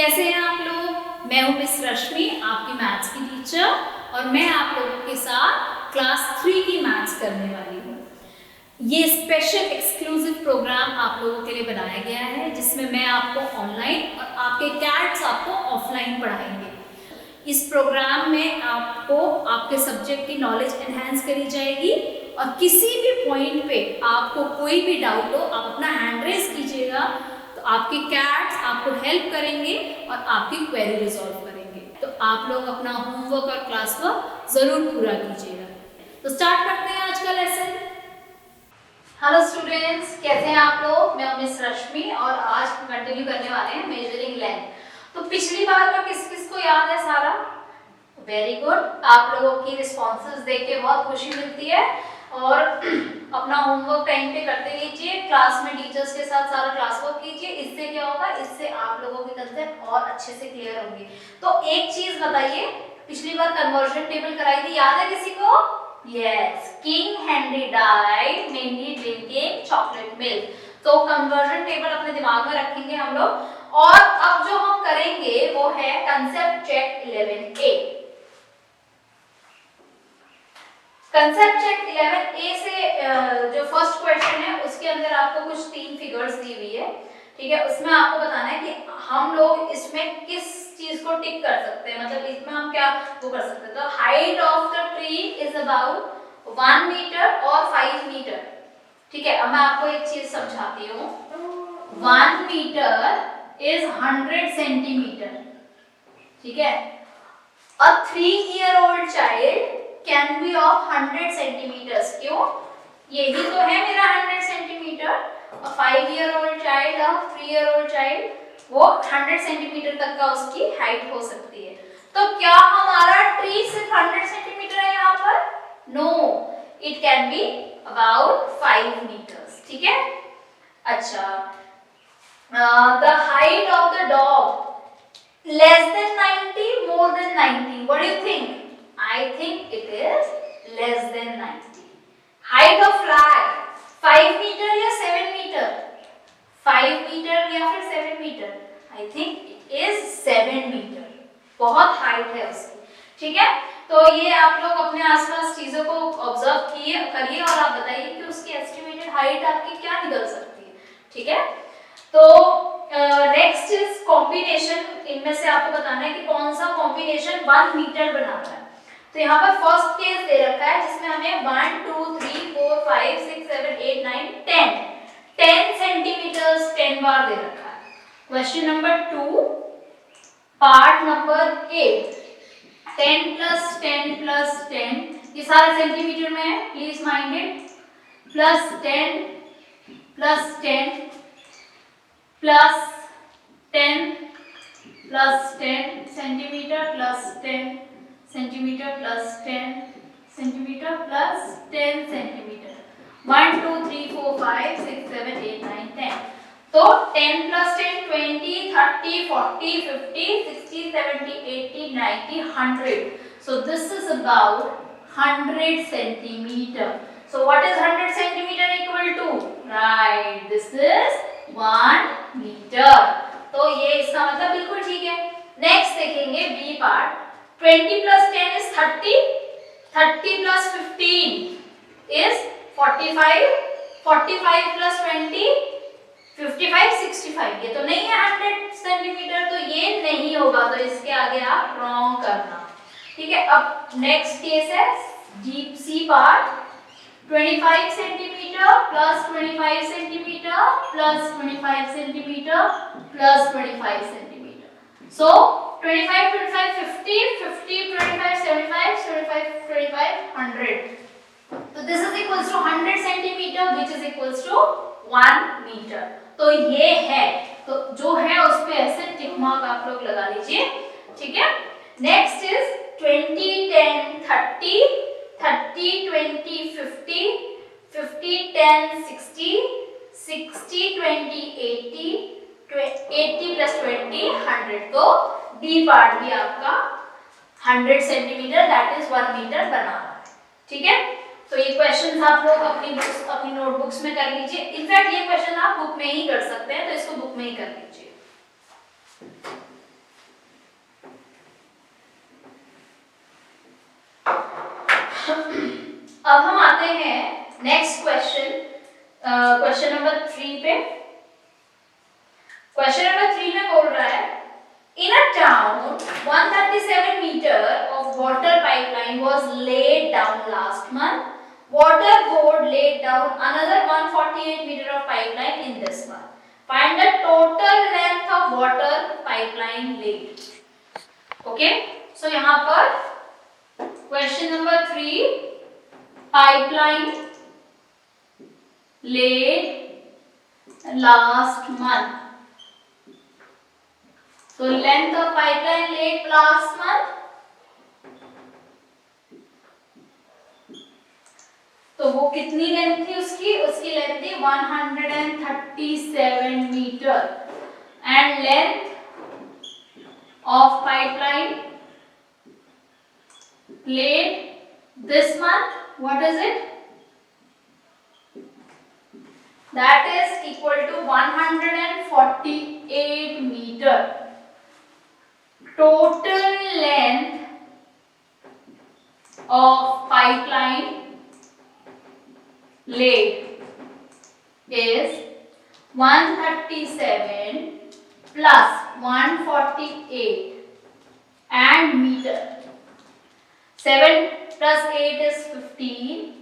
कैसे हैं आप लोग? मैं हूं मिस रश्मि, आपकी मैथ्स की टीचर, और मैं आप लोगों के साथ क्लास 3 की मैथ्स करने वाली हूँ। ये स्पेशल एक्सक्लूसिव प्रोग्राम आप लोगों के लिए बनाया गया है, जिसमें मैं आपको ऑनलाइन और आपके कैट्स आपको ऑफलाइन पढ़ाएंगे। इस प्रोग्राम में आपको आपके सब्जेक्ट की नॉलेज एनहांस करी जाएगी, और किसी भी पॉइंट पे आपको कोई भी डाउट हो, आप अपना हैंड रेज कीजिएगा, तो आपके कैट्स आपको हेल्प करेंगे और आपकी क्वेरी रिजॉल्व करेंगे। तो आप लोग अपना होमवर्क और क्लास वर्क जरूर पूरा कीजिएगा। तो स्टार्ट करते हैं आज का लेसन। हेलो स्टूडेंट्स, कैसे हैं आप लोग? मैं मिस रश्मि और आज कंटिन्यू करने वाले हैं मेजरिंग लेंथ। तो पिछली बार का किस किस को याद है सारा? Very good. आप लोगों की रिस्पॉन्सेज देख के बहुत खुशी मिलती है, और अपना होमवर्क टाइम पे करते लीजिए, क्लास में टीचर्स के साथ सारा क्लास वर्क कीजिए। इससे क्या होगा, इससे आप लोगों के कंसेप्ट और अच्छे से क्लियर होंगे। तो एक चीज बताइए, पिछली बार कन्वर्जन टेबल कराई थी, याद है किसी को? Yes, king Henry died mainly drinking chocolate milk. तो कन्वर्जन टेबल अपने दिमाग में रखेंगे हम लोग। और अब जो हम करेंगे वो है concept check 11A। Concept check 11A से जो फर्स्ट क्वेश्चन है, उसके अंदर आपको कुछ 3 फिगर्स दी हुई है, ठीक है। उसमें आपको बताना है कि हम लोग इसमें किस चीज को टिक कर सकते हैं, मतलब इसमें हम क्या वो कर सकते हैं। तो height of the tree is about 1 metre और 5 मीटर, ठीक है। अब मैं आपको एक चीज समझाती हूँ। 1 मीटर इज 100 सेंटीमीटर, ठीक है। A 3-year-old child can be of 100 centimeters. क्यों? यही तो है मेरा 100 centimetre. A 5-year-old child, a 3-year-old child, वो 100 सेंटीमीटर तक का उसकी हाइट हो सकती है। तो क्या हमारा ट्री सिर्फ 100 सेंटीमीटर है यहाँ पर? No, it can be about 5 meters, ठीक है। अच्छा, the height of the dog less than 90, more than 90. What do you think? I think it is less than 90. Height of flag 5 meter या 7 meter? 5 meter या फिर 7 meter? I think it is 7 meter. बहुत height है उसकी, ठीक है। तो ये आप लोग अपने आसपास चीजों को ऑब्जर्व करिए और आप बताइए कि उसकी एस्टिमेटेड हाइट आपकी क्या निकल सकती है, ठीक है। तो नेक्स्ट इज कॉम्बिनेशन। इनमें से आपको बताना है कि कौन सा कॉम्बिनेशन 1 मीटर बनाता है। तो यहाँ पर फर्स्ट केस दे रखा है, जिसमें हमें 1 2 3 4 5 6 7 8 9 10 सेंटीमीटर्स 10 बार दे रखा है। Question number 2, part number 8, 10 plus 10 plus 10, ये सारा सेंटीमीटर में है, please mind it, plus 10 plus 10 plus 10 plus 10 centimetre plus 10 centimetre plus 10 centimetre plus 10 centimetre. 1 2 3 4 5 6 7 8 9 10। तो 10 plus 10 20 30 40 50 60 70 80 90 100। So this is about 100 centimeter. So what is 100 centimeter equal to? Right, this is 1 metre. तो ये इसका मतलब बिल्कुल ठीक है। नेक्स्ट देखेंगे B part. 20 plus 10 is 30, 30 plus 15 is 45, 45 plus 20 55 65। ये तो नहीं है 100 सेंटीमीटर, तो ये नहीं होगा, तो इसके आगे आप रॉन्ग करना, ठीक है। अब नेक्स्ट केस है deep C part. 25 centimetre plus 25 centimetre plus 25 centimetre plus 25 centimetre. So 25 25 50 50 25 75 75 25 100। तो this is equals to 100 centimetre which is equals to 1 metre. तो ये है, तो जो है उस पे ऐसे टिक मार्क आप लोग लगा लीजिए, ठीक है। Next is 20 10 30 30 20 50 50 10 60 60 20 80 80 plus 20 100। तो डी पार्ट भी आपका 100 सेंटीमीटर दैट इज 1 मीटर बना रहा है, ठीक है। तो ये क्वेश्चन आप लोग अपनी नोटबुक्स में कर लीजिए। इनफैक्ट ये क्वेश्चन आप बुक में ही कर सकते हैं, तो इसको बुक में ही कर लीजिए। अब हम आते हैं नेक्स्ट क्वेश्चन, क्वेश्चन नंबर 3 पे। क्वेश्चन नंबर 3 में बोल रहा है, in a town 137 meter of water pipeline was laid down last month. Water board laid down another 148 meter of pipeline in this month. Find the total length of water pipeline laid. Okay, so यहाँ पर question number 3, pipeline laid last month. So length of pipeline laid last month, तो वो कितनी length थी उसकी? उसकी length थी 137 metre and length of pipeline laid this month, what is it? That is equal to 148 meter. Total length of pipeline laid is 137 plus 148 and meter. 7 plus 8 is 15,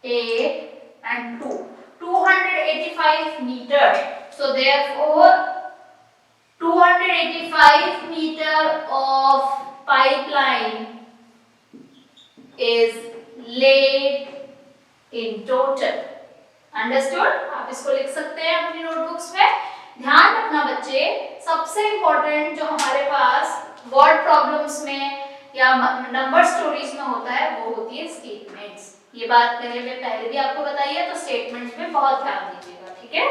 8 and 2, 285 meter. So therefore 285 meter of pipeline is laid in total. Understood? आप इसको लिख सकते हैं अपनी notebooks में। ध्यान रखना बच्चे, सबसे इंपॉर्टेंट जो हमारे पास वर्ड प्रॉब्लम्स में या नंबर स्टोरीज में होता है वो होती है स्टेटमेंट्स। ये बात पहले भी आपको बताई है, तो स्टेटमेंट्स में बहुत ध्यान दीजिएगा, ठीक है।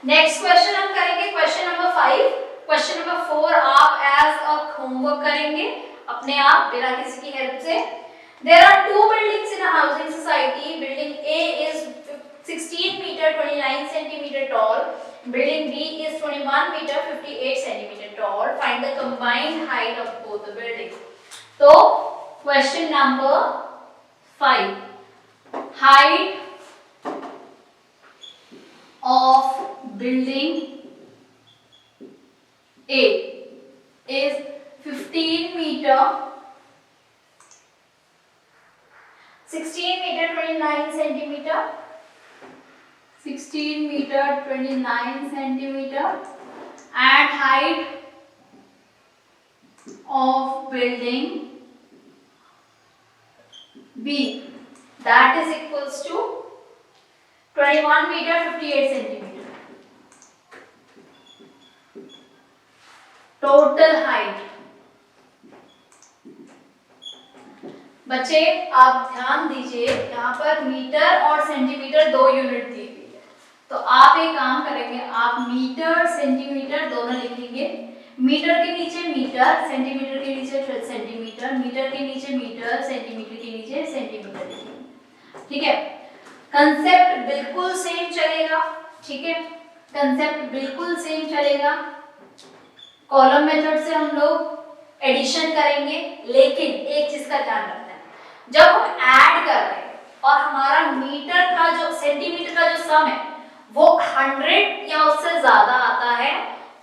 नेक्स्ट क्वेश्चन हम करेंगे क्वेश्चन नंबर 5। क्वेश्चन नंबर 4 आप एज अ होमवर्क करेंगे अपने आप बिना किसी की हेल्प से। There are two buildings in a housing society. Building A is 16 meter 29 centimeter tall. Building B is 21 meter 58 centimeter tall. Find the combined height of both the buildings. So question number 5. Height of building A is 15 meter 16 meter 29 centimeter, 16 meter 29 centimeter, and height of building B, that is equals to 21 meter 58 centimeter. Total height. बच्चे आप ध्यान दीजिए, यहाँ पर metre और centimetre दो unit दी हुई है, तो आप एक काम करेंगे, आप मीटर सेंटीमीटर दोनों लिखेंगे। मीटर के नीचे मीटर, सेंटीमीटर के नीचे सेंटीमीटर, मीटर के नीचे मीटर, सेंटीमीटर के नीचे सेंटीमीटर लिखेंगे, ठीक है। कंसेप्ट बिल्कुल सेम चलेगा, ठीक है, कंसेप्ट बिल्कुल सेम चलेगा। कॉलम मेथड से हम लोग एडिशन करेंगे, लेकिन एक चीज का ध्यान रखना है, जब हम ऐड कर रहे हैं और हमारा मीटर का जो सेंटीमीटर का जो सम है वो 100 या उससे ज्यादा आता है,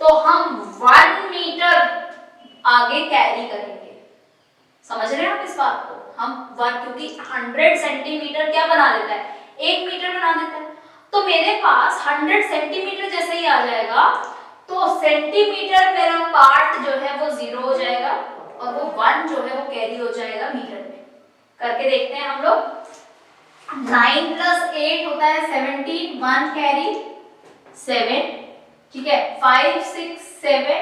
तो हम 1 मीटर आगे कैरी करेंगे। समझ रहे हैं आप इस बात को? हम 1, क्योंकि 100 सेंटीमीटर क्या बना देता है? 1 मीटर बना देता है। तो मेरे पास 100 सेंटीमीटर जैसे ही आ जाएगा तो सेंटीमीटर मेरा पार्ट जो है वो 0 हो जाएगा और वो 1 जो है वो कैरी हो जाएगा मीटर में। करके देखते हैं हम लोग। 9 + 8 होता है 17, 1 कैरी 7, ठीक है, 5 6 7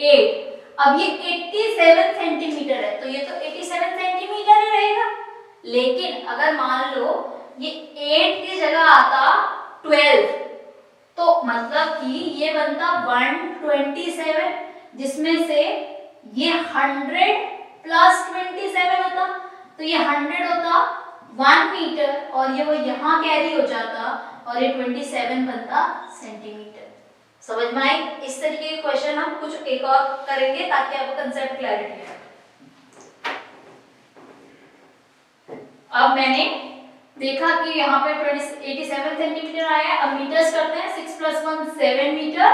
8। अब ये 87 सेंटीमीटर है, तो ये तो 87 सेंटीमीटर ही रहेगा। लेकिन अगर मान लो ये 8 की जगह आता 12, तो मतलब कि ये बनता 127, जिसमें से ये 100 + 27 होता, तो ये 100 होता 1 मीटर और ये वो यहाँ कैरी हो जाता और ये 27 बनता सेंटीमीटर। समझ में आई? इस तरीके के क्वेश्चन हम कुछ एक और करेंगे ताकि आपको कंसेप्ट क्लैरिटी आए। अब मैंने देखा कि यहाँ पे 87 सेंटीमीटर आया है। अब मीटर्स करते हैं, 6 + 1 7 मीटर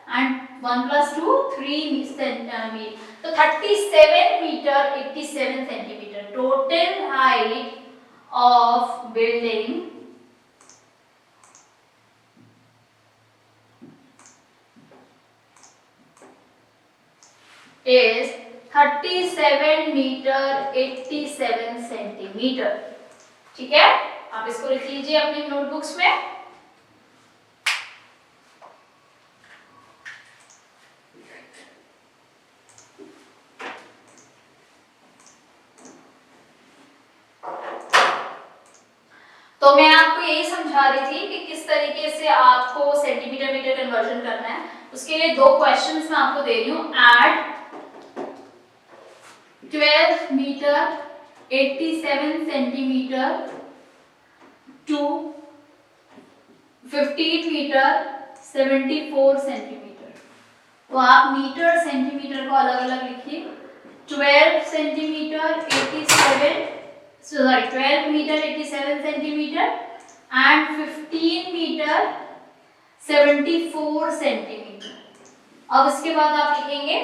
एंड 1 + 2 3 सेंटीमीटर, तो 37 metre 87 centimetre total height of building is 37 metre 87 centimetre. ठीक है, आप इसको लिख लीजिए अपनी नोटबुक्स में। तो मैं आपको यही समझा रही थी कि किस तरीके से आपको सेंटीमीटर मीटर कन्वर्जन करना है। उसके लिए 2 क्वेश्चंस मैं आपको दे रही हूँ। Add 12 metre 87 centimetre to 15 metre 74 centimetre. तो आप मीटर सेंटीमीटर को अलग अलग लिखिए। 12 centimetre 12 metre 87 centimetre and 15 metre 74 centimetre. अब इसके बाद आप लिखेंगे,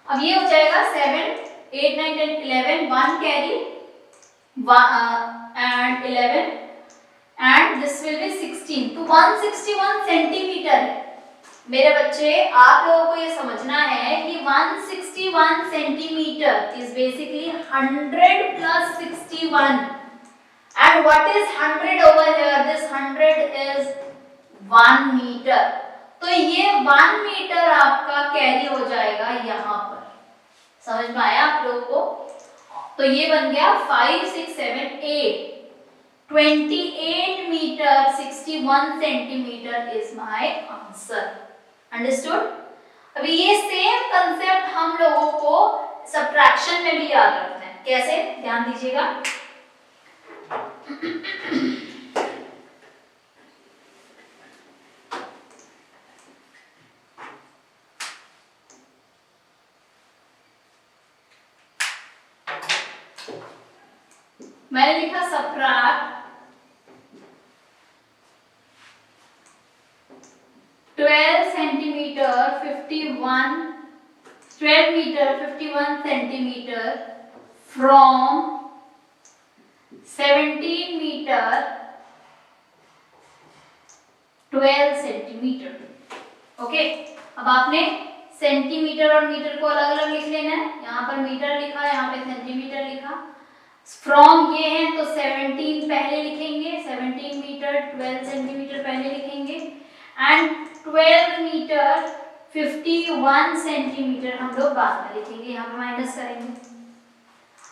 अब ये हो जाएगा 7 8 9 10 11 1 carry and 11 and this will be 16, तो 161 सेंटीमीटर है। मेरे बच्चे, आप लोगों को ये समझना है कि 161 centimetre is basically 100 + 61 and what is 100 over here? This 100 is 1 metre. तो ये 1 मीटर आपका कैरी हो जाएगा यहाँ पर। समझ में आया आप लोगों को? तो ये बन गया 5 6 7 8 28 metre 61 centimetre is my answer. Understood? अभी ये सेम कंसेप्ट हम लोगों को सब्ट्रैक्शन में भी याद रखना है। कैसे? ध्यान दीजिएगा। मैंने लिखा subtract 12 centimetre 51 12 metre 51 centimetre from 17 metre 12 centimetre. Okay, अब आपने सेंटीमीटर और मीटर को अलग अलग लिख लेना है। यहाँ पर मीटर लिखा, यहाँ पे सेंटीमीटर लिखा। फ्रॉम ये है तो 17 पहले लिखेंगे, 17 मीटर 12 सेंटीमीटर पहले लिखेंगे एंड 12 मीटर 51 सेंटीमीटर हम लोग बाद में लिखेंगे। यहाँ पे माइनस करेंगे।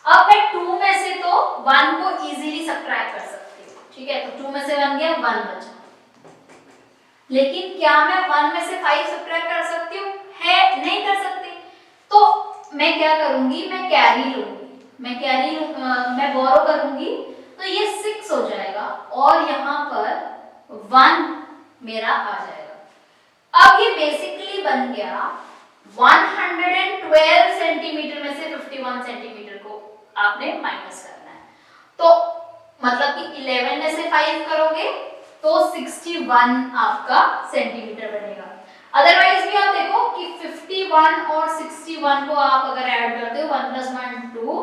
अब मैं 2 में से तो 1 को इजीली सब्ट्रैक्ट कर सकती हूँ। ठीक है, तो 2 में से 1 गया, 1 बचा। लेकिन क्या मैं 1 में से 5 सब्ट्रैक्ट कर सकती हूँ? है, नहीं कर सकती। तो मैं क्या करूंगी, मैं कैरी लूंगी, मैं बोरो करूंगी, तो ये 6 हो जाएगा और यहाँ पर 1 मेरा आ जाएगा। अब ये बेसिकली बन गया 112 सेंटीमीटर में से 51 सेंटीमीटर को आपने माइनस करना है। तो मतलब कि 11 में से 5 करोगे तो 61 आपका सेंटीमीटर बनेगा। अदरवाइज भी आप देखो कि 51 और 61 को आप अगर ऐड करते हो 1 + 1 2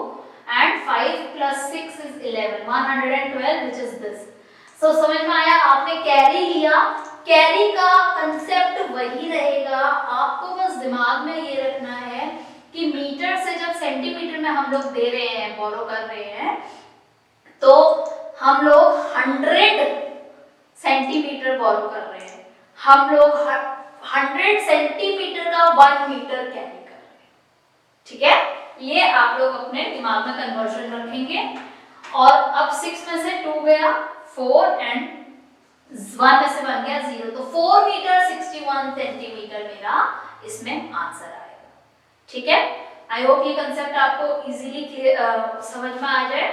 and 5 + 6 is 11 112 which is this। so समझ में आया? आपने कैरी लिया, कैरी का कंसेप्ट वही रहेगा। आपको बस दिमाग में ये रखना है कि मीटर से जब सेंटीमीटर में हम लोग दे रहे हैं, बोरो कर रहे हैं, तो हम लोग 100 सेंटीमीटर बोरो कर रहे हैं। हम लोग 100 सेंटीमीटर का 1 मीटर कैरी कर रहे हैं। ठीक है, ये आप लोग अपने दिमाग में कन्वर्जन रखेंगे। और अब 6 में से 2 गया 4 एंड 1 में से बन गया 0, तो 4 मीटर 61 सेंटीमीटर मेरा इसमें आंसर आएगा। ठीक है, आई होप ये कंसेप्ट आपको इजीली समझ में आ जाए।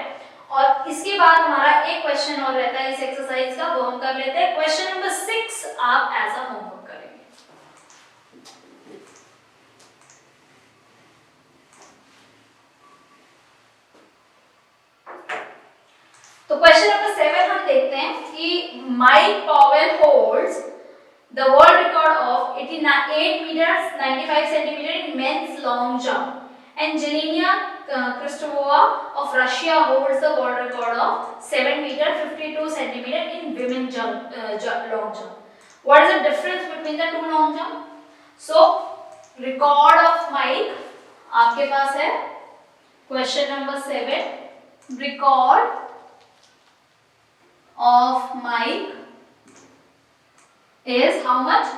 और इसके बाद हमारा एक क्वेश्चन और रहता है इस एक्सरसाइज का, वो हम कर लेते हैं। क्वेश्चन नंबर 6 आप एज अ होमवर्क करेंगे। Mike Powell holds the world record of 8 meters 95 centimeter in men's long jump, and Jelena Kristeva of Russia holds the world record of 7 meter 52 centimeter in women's long jump. What is the difference between the two long jump? So record of Mike आपके पास है question number 7. record of Mike is how much?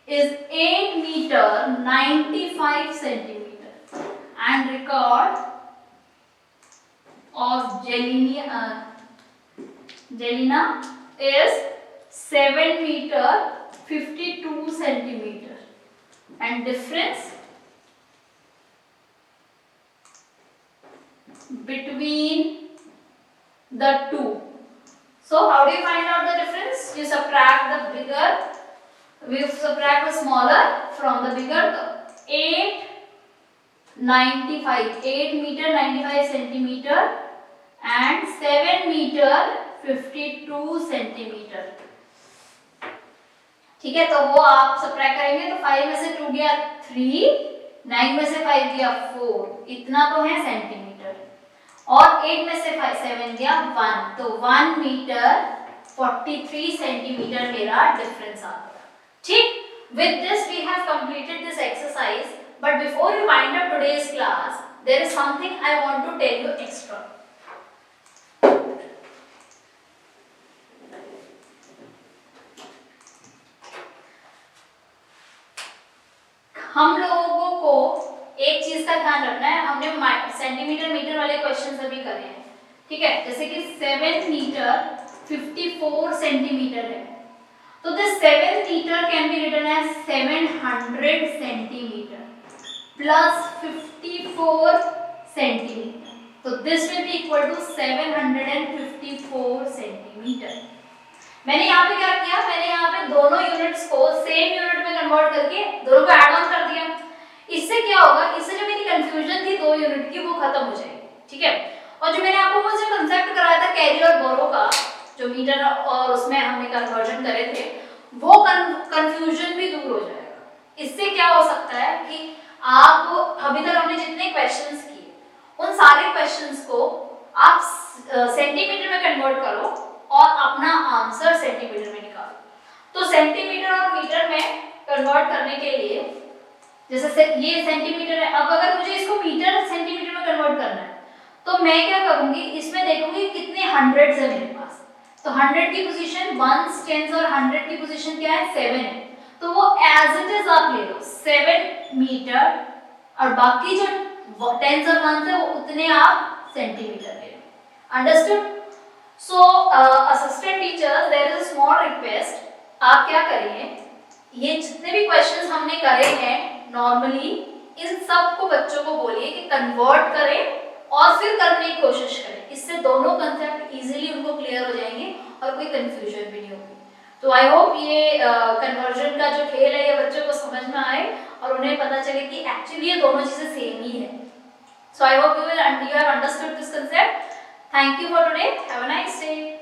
Is 8 meter 95 centimeter, and record of Jelena is 7 meter 52 centimeter, and difference between the two. So how do you find out the difference? You subtract the bigger, we subtract the smaller from the bigger. 8 meter 95 centimeter and 7 meter 52 centimeter. ठीक है, तो वो आप subtract करेंगे तो 5 में से 2 गया 3, 9 में से 5 गया 4, इतना तो है सेंटीमीटर, और 8 में से 7 गया 1, तो 1 मीटर 43 सेंटीमीटर मेरा डिफरेंस आ गया. ठीक, with this we have completed this exercise, but before we wind up today's class, there is something I want to tell you extra. हम लोगों को एक चीज का ध्यान रखना है, हमने सेंटीमीटर मीटर वाले क्वेश्चन अभी करे हैं, ठीक है, जैसे कि 7 मीटर 54 सेंटीमीटर है, तो this 7 metre can be written as 700 centimetre plus 54 centimetre, तो this will be equal to 754 centimetre. मैंने यहाँ पे क्या किया, मैंने यहाँ पे दोनों यूनिट्स को सेम यूनिट में कन्वर्ट करके दोनों को ऐड ऑन कर दिया. इससे क्या होगा, इससे जो मेरी कंफ्यूजन थी 2 यूनिट की वो खत्म हो जाएगी. ठीक है, और जो मैंने आपको वो जो कंसेप्ट कराया था कैरी और बोरो का, जो मीटर और उसमें हमने कन्वर्जन करे थे, वो कंफ्यूजन भी दूर हो जाएगा. इससे क्या हो सकता है कि आप अभी तक हमने जितने क्वेश्चंस किए उन सारे क्वेश्चंस को आप सेंटीमीटर में कन्वर्ट करो और अपना आंसर सेंटीमीटर में निकालो. तो सेंटीमीटर और मीटर में कन्वर्ट करने के लिए, जैसे ये सेंटीमीटर है, अब अगर मुझे इसको मीटर सेंटीमीटर में कन्वर्ट करना है तो मैं क्या करूंगी, इसमें देखूंगी कितने हंड्रेड्स है मेरे पास. तो 100 की पोजीशन 1 टेंस और 100 की पोजीशन क्या है 7 है, तो वो एज इट इज आप ले लो 7 मीटर, और बाकी जो टेंस और 1 है वो उतने आप सेंटीमीटर ले लो. Understood? So assistant teachers, there is a small request. आप क्या करिए, ये जितने भी क्वेश्चंस हमने करे हैं नॉर्मली, इन सब को बच्चों को बोलिए कि कन्वर्ट करें और फिर करने की कोशिश करें. इससे दोनों कंसेप्ट इजीली उनको क्लियर हो जाएंगे और कोई कंफ्यूजन भी नहीं होगी. तो आई होप ये कन्वर्जन का जो खेल है ये बच्चों को समझ में आए और उन्हें पता चले कि एक्चुअली ये दोनों चीजें सेम ही है. So I hope you have understood this concept. Thank you for today. Have a nice day.